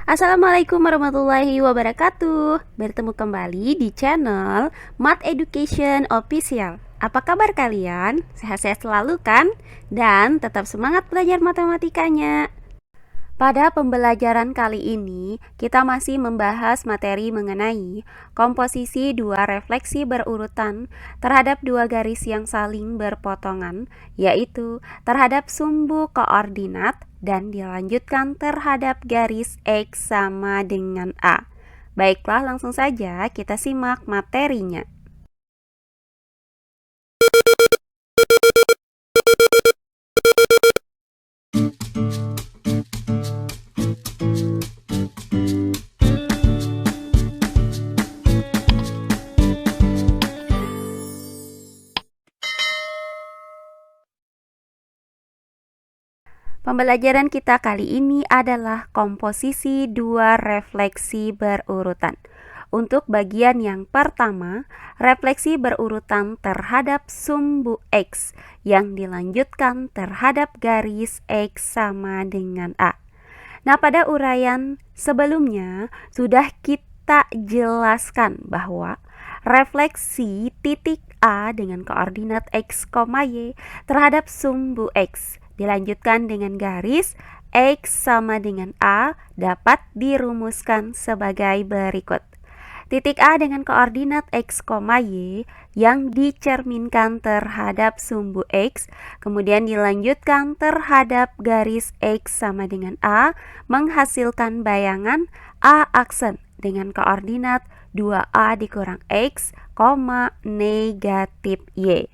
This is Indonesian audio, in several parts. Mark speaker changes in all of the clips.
Speaker 1: Assalamualaikum warahmatullahi wabarakatuh. Bertemu kembali di channel Math Education Official. Apa kabar kalian? Sehat-sehat selalu kan? Dan tetap semangat belajar matematikanya. Pada pembelajaran kali ini, kita masih membahas materi mengenai komposisi dua refleksi berurutan terhadap dua garis yang saling berpotongan, yaitu terhadap sumbu koordinat dan dilanjutkan terhadap garis X sama dengan A. Baiklah, langsung saja kita simak materinya. Pembelajaran kita kali ini adalah komposisi dua refleksi berurutan. Untuk bagian yang pertama, refleksi berurutan terhadap sumbu X yang dilanjutkan terhadap garis X sama dengan A. Nah, pada uraian sebelumnya sudah kita jelaskan bahwa refleksi titik A dengan koordinat X, Y terhadap sumbu X dilanjutkan dengan garis X sama dengan A dapat dirumuskan sebagai berikut. Titik A dengan koordinat X, Y yang dicerminkan terhadap sumbu X, kemudian dilanjutkan terhadap garis X sama dengan A, menghasilkan bayangan A aksen dengan koordinat 2A dikurang X, negatif Y.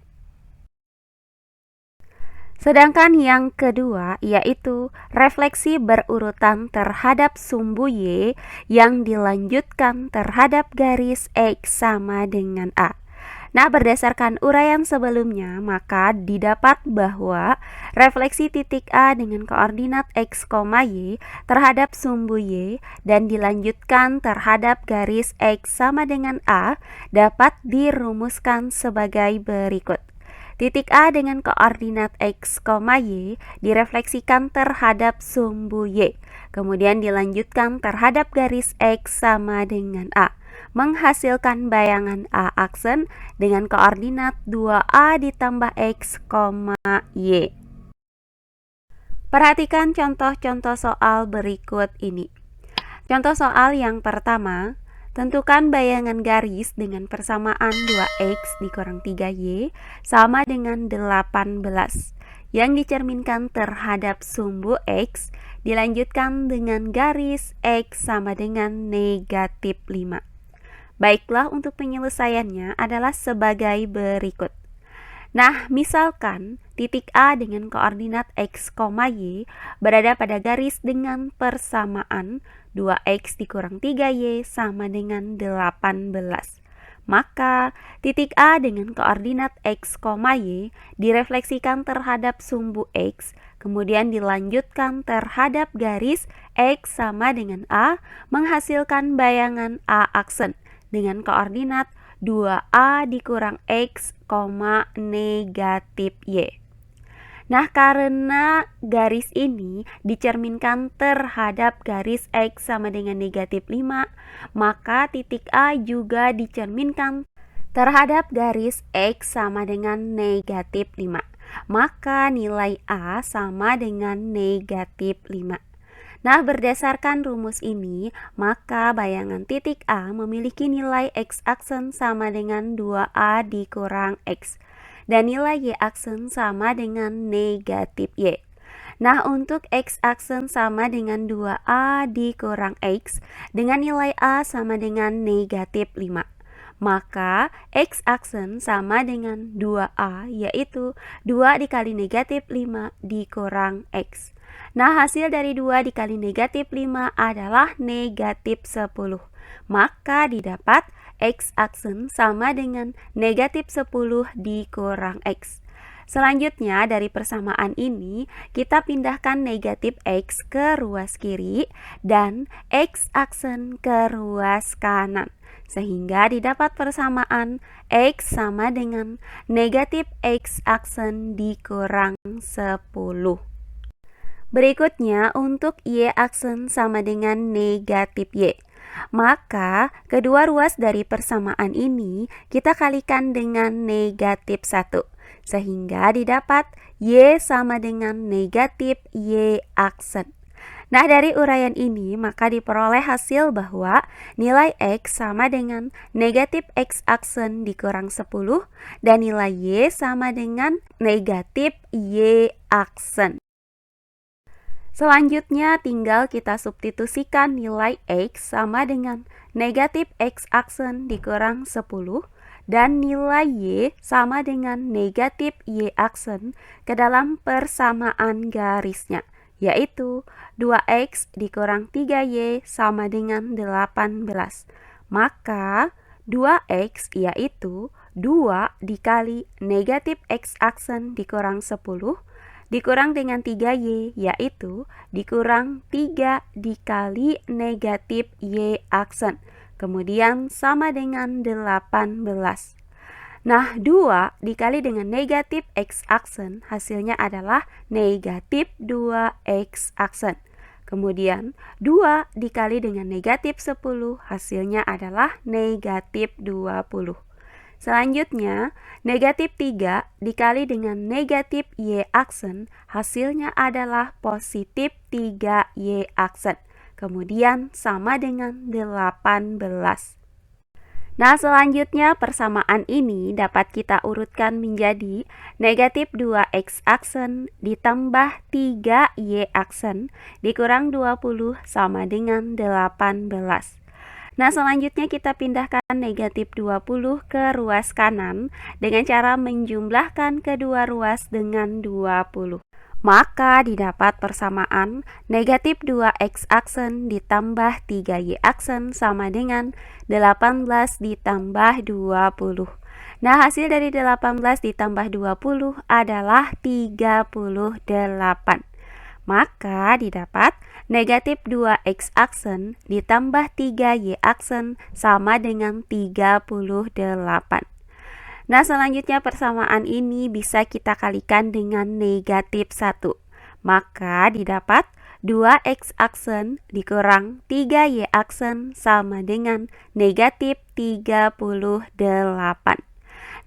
Speaker 1: Sedangkan yang kedua yaitu refleksi berurutan terhadap sumbu Y yang dilanjutkan terhadap garis X sama dengan A. Nah, berdasarkan uraian sebelumnya, maka didapat bahwa refleksi titik A dengan koordinat X, Y terhadap sumbu Y dan dilanjutkan terhadap garis X sama dengan A dapat dirumuskan sebagai berikut. Titik A dengan koordinat X, Y direfleksikan terhadap sumbu Y, kemudian dilanjutkan terhadap garis X sama dengan A, menghasilkan bayangan A aksen dengan koordinat 2A ditambah X, Y. Perhatikan contoh-contoh soal berikut ini. Contoh soal yang pertama, tentukan bayangan garis dengan persamaan 2x dikurang 3y sama dengan 18 yang dicerminkan terhadap sumbu x dilanjutkan dengan garis x sama dengan negatif 5. Baiklah, untuk penyelesaiannya adalah sebagai berikut. Nah, misalkan titik A dengan koordinat X, Y berada pada garis dengan persamaan 2X dikurang 3Y sama dengan 18. Maka titik A dengan koordinat X, Y direfleksikan terhadap sumbu X, kemudian dilanjutkan terhadap garis X sama dengan A, menghasilkan bayangan A aksen dengan koordinat 2A dikurang X, negatif Y. Nah, karena garis ini dicerminkan terhadap garis X sama dengan negatif 5, maka titik A juga dicerminkan terhadap garis X sama dengan negatif 5. Maka nilai A sama dengan negatif 5. Nah, berdasarkan rumus ini, maka bayangan titik A memiliki nilai X aksen sama dengan 2A dikurang X. Dan nilai Y aksen sama dengan negatif Y. Nah, untuk X aksen sama dengan 2A dikurang X dengan nilai A sama dengan negatif 5. Maka X aksen sama dengan 2A, yaitu 2 dikali negatif 5 dikurang X. Nah, hasil dari 2 dikali negatif 5 adalah negatif 10. Maka didapat X aksen sama dengan negatif 10 dikurang X. Selanjutnya, dari persamaan ini, kita pindahkan negatif X ke ruas kiri dan X aksen ke ruas kanan, sehingga didapat persamaan X sama dengan negatif X aksen dikurang 10. Berikutnya untuk Y aksen sama dengan negatif Y. Maka kedua ruas dari persamaan ini kita kalikan dengan negatif 1. Sehingga didapat Y sama dengan negatif Y aksen. Nah, dari uraian ini maka diperoleh hasil bahwa nilai X sama dengan negatif X aksen dikurang 10 dan nilai Y sama dengan negatif Y aksen. Selanjutnya tinggal kita substitusikan nilai X sama dengan negatif X aksen dikurang 10 dan nilai Y sama dengan negatif Y aksen ke dalam persamaan garisnya, yaitu 2X dikurang 3Y sama dengan 18. Maka 2X yaitu 2 dikali negatif X aksen dikurang 10 dikurang dengan 3Y yaitu dikurang 3 dikali negatif Y aksen. Kemudian sama dengan 18. Nah, 2 dikali dengan negatif X aksen hasilnya adalah negatif 2X aksen. Kemudian 2 dikali dengan negatif 10 hasilnya adalah negatif 20. Selanjutnya, negatif 3 dikali dengan negatif Y aksen hasilnya adalah positif 3Y aksen. Kemudian sama dengan 18. Nah, selanjutnya persamaan ini dapat kita urutkan menjadi negatif 2X aksen ditambah 3Y aksen dikurang 20 sama dengan 18. Nah, selanjutnya kita pindahkan negatif 20 ke ruas kanan dengan cara menjumlahkan kedua ruas dengan 20. Maka didapat persamaan negatif 2X aksen ditambah 3Y aksen sama dengan 18 ditambah 20. Nah, hasil dari 18 ditambah 20 adalah 38. Maka didapat negatif 2X aksen ditambah 3Y aksen sama dengan 38. Nah, selanjutnya persamaan ini bisa kita kalikan dengan negatif 1. Maka didapat 2X aksen dikurang 3Y aksen sama dengan negatif 38.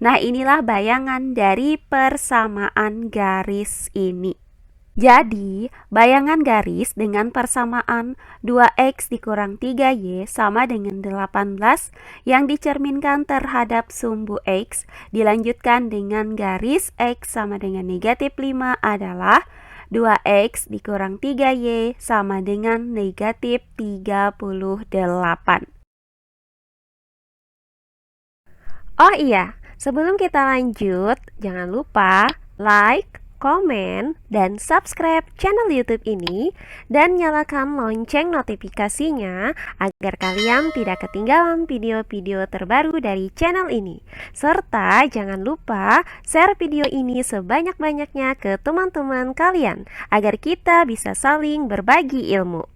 Speaker 1: Nah, inilah bayangan dari persamaan garis ini. Jadi, bayangan garis dengan persamaan 2X dikurang 3Y sama dengan 18 yang dicerminkan terhadap sumbu X dilanjutkan dengan garis X sama dengan negatif 5 adalah 2X dikurang 3Y sama dengan negatif 38. Oh iya, sebelum kita lanjut, jangan lupa like, komen, dan subscribe channel YouTube ini dan nyalakan lonceng notifikasinya agar kalian tidak ketinggalan video-video terbaru dari channel ini. Serta jangan lupa share video ini sebanyak-banyaknya ke teman-teman kalian agar kita bisa saling berbagi ilmu.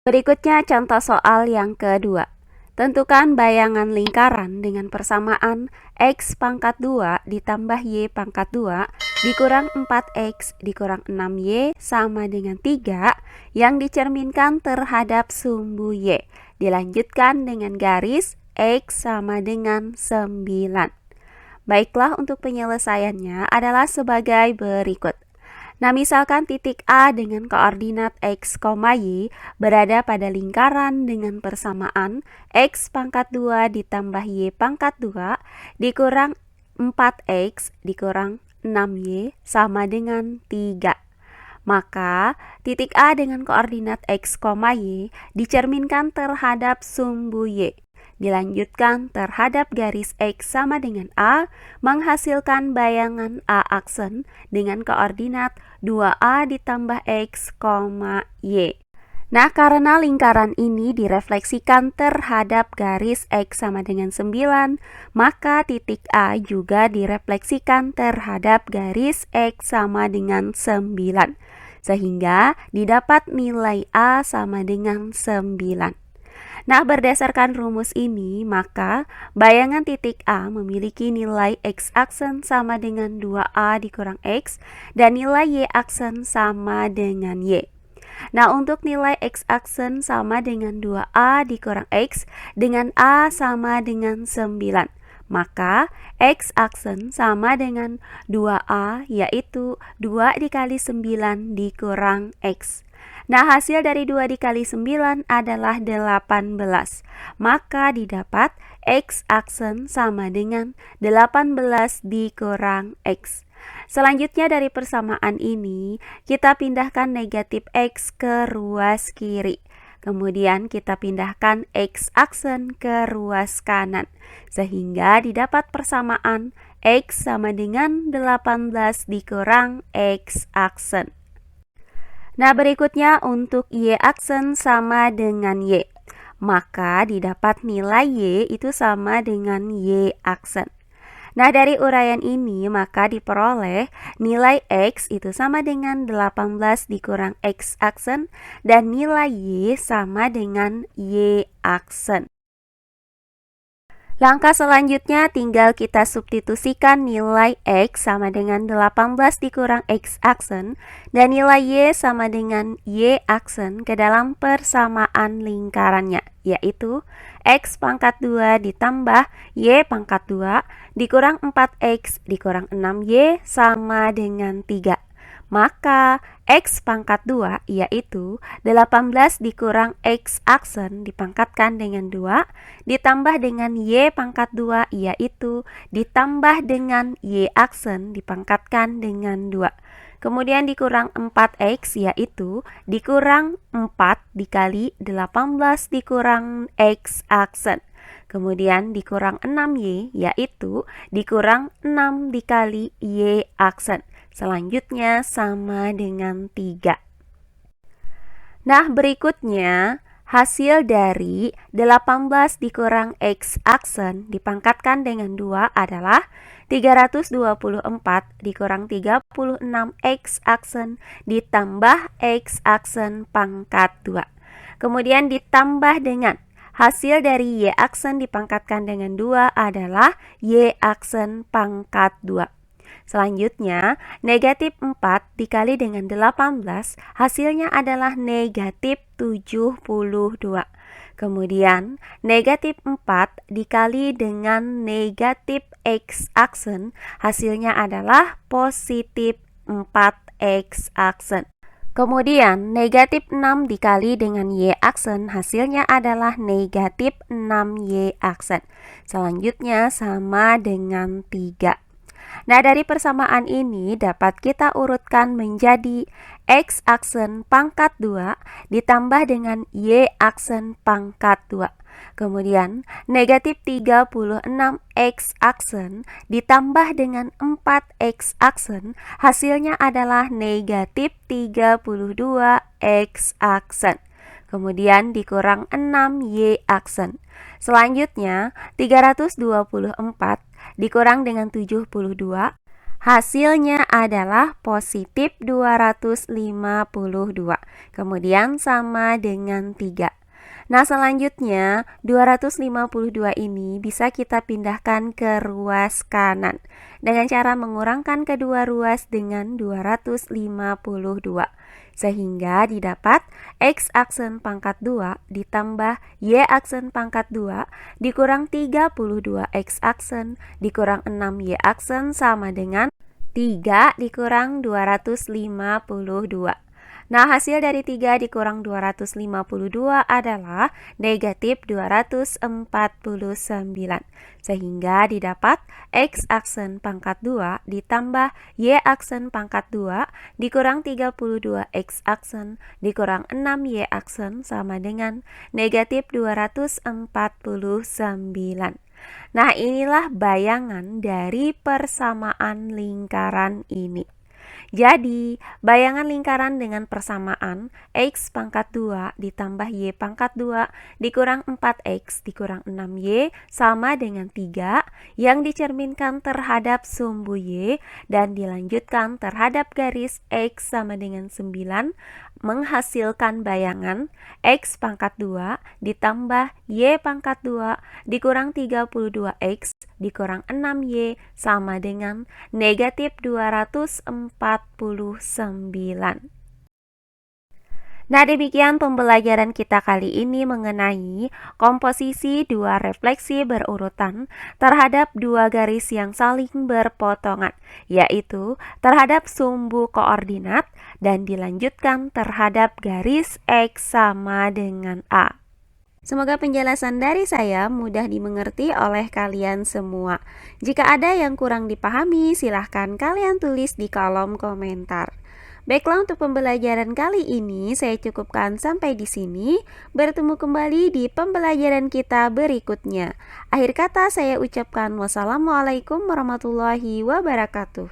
Speaker 1: Berikutnya contoh soal yang kedua. Tentukan bayangan lingkaran dengan persamaan X pangkat 2 ditambah Y pangkat 2 dikurang 4X dikurang 6Y sama dengan 3 yang dicerminkan terhadap sumbu Y. Dilanjutkan dengan garis X sama dengan 9. Baiklah, untuk penyelesaiannya adalah sebagai berikut. Nah, misalkan titik A dengan koordinat X, Y berada pada lingkaran dengan persamaan X pangkat 2 ditambah Y pangkat 2 dikurang 4X dikurang 6Y sama dengan 3. Maka, titik A dengan koordinat X, Y dicerminkan terhadap sumbu Y. Dilanjutkan terhadap garis X sama dengan A, menghasilkan bayangan A aksen dengan koordinat 2A ditambah X, Y. Nah, karena lingkaran ini direfleksikan terhadap garis X sama dengan 9, maka titik A juga direfleksikan terhadap garis X sama dengan 9. Sehingga didapat nilai A sama dengan 9. Nah, berdasarkan rumus ini, maka bayangan titik A memiliki nilai X aksen sama dengan 2A dikurang X dan nilai Y aksen sama dengan Y. Nah, untuk nilai X aksen sama dengan 2A dikurang X dengan A sama dengan 9. Maka X aksen sama dengan 2A, yaitu 2 dikali 9 dikurang X. Nah, hasil dari 2 dikali 9 adalah 18. Maka didapat X aksen sama dengan 18 dikurang X. Selanjutnya dari persamaan ini, kita pindahkan negatif X ke ruas kiri. Kemudian kita pindahkan X aksen ke ruas kanan. Sehingga didapat persamaan X sama dengan 18 dikurang X aksen. Nah, berikutnya untuk Y aksen sama dengan Y. Maka didapat nilai Y itu sama dengan Y aksen. Nah, dari uraian ini maka diperoleh nilai X itu sama dengan 18 dikurang X aksen dan nilai Y sama dengan Y aksen. Langkah selanjutnya tinggal kita substitusikan nilai X sama dengan 18 dikurang X aksen dan nilai Y sama dengan Y aksen ke dalam persamaan lingkarannya, yaitu X pangkat 2 ditambah Y pangkat 2 dikurang 4X dikurang 6Y sama dengan 3. Maka X pangkat 2 yaitu 18 dikurang X aksen dipangkatkan dengan 2 ditambah dengan Y pangkat 2 yaitu ditambah dengan Y aksen dipangkatkan dengan 2. Kemudian dikurang 4X yaitu dikurang 4 dikali 18 dikurang X aksen. Kemudian dikurang 6Y yaitu dikurang 6 dikali Y aksen. Selanjutnya sama dengan 3. Nah, berikutnya hasil dari 18 dikurang X aksen dipangkatkan dengan 2 adalah 324 dikurang 36 X aksen ditambah X aksen pangkat 2. Kemudian ditambah dengan hasil dari Y aksen dipangkatkan dengan 2 adalah Y aksen pangkat 2. Selanjutnya, negatif 4 dikali dengan 18, hasilnya adalah negatif 72. Kemudian, negatif 4 dikali dengan negatif X aksen, hasilnya adalah positif 4X aksen. Kemudian, negatif 6 dikali dengan Y aksen, hasilnya adalah negatif 6Y aksen. Selanjutnya, sama dengan 3. Nah, dari persamaan ini dapat kita urutkan menjadi X aksen pangkat 2 ditambah dengan Y aksen pangkat 2. Kemudian negatif 36 X aksen ditambah dengan 4X aksen, hasilnya adalah negatif 32 X aksen. Kemudian dikurang 6 Y aksen. Selanjutnya 324 dikurang dengan 72, hasilnya adalah positif 252. Kemudian sama dengan 3. Nah, selanjutnya 252 ini bisa kita pindahkan ke ruas kanan dengan cara mengurangkan kedua ruas dengan 252. Sehingga didapat X aksen pangkat 2 ditambah Y aksen pangkat 2 dikurang 32 X aksen dikurang 6 Y aksen sama dengan 3 dikurang 252. Nah, hasil dari 3 dikurang 252 adalah negatif 249. Sehingga didapat X aksen pangkat 2 ditambah Y aksen pangkat 2 dikurang 32 X aksen dikurang 6 Y aksen sama dengan negatif 249. Nah, inilah bayangan dari persamaan lingkaran ini. Jadi, bayangan lingkaran dengan persamaan X pangkat 2 ditambah Y pangkat 2 dikurang 4X dikurang 6Y sama dengan 3 yang dicerminkan terhadap sumbu Y dan dilanjutkan terhadap garis X sama dengan 9 menghasilkan bayangan X pangkat 2 ditambah Y pangkat 2 dikurang 32X dikurang 6Y sama dengan negatif 249. Nah, demikian pembelajaran kita kali ini mengenai komposisi dua refleksi berurutan terhadap dua garis yang saling berpotongan, yaitu terhadap sumbu koordinat dan dilanjutkan terhadap garis X sama dengan A. Semoga penjelasan dari saya mudah dimengerti oleh kalian semua. Jika ada yang kurang dipahami, silahkan kalian tulis di kolom komentar. Baiklah, untuk pembelajaran kali ini saya cukupkan sampai di sini. Bertemu kembali di pembelajaran kita berikutnya. Akhir kata saya ucapkan wassalamualaikum warahmatullahi wabarakatuh.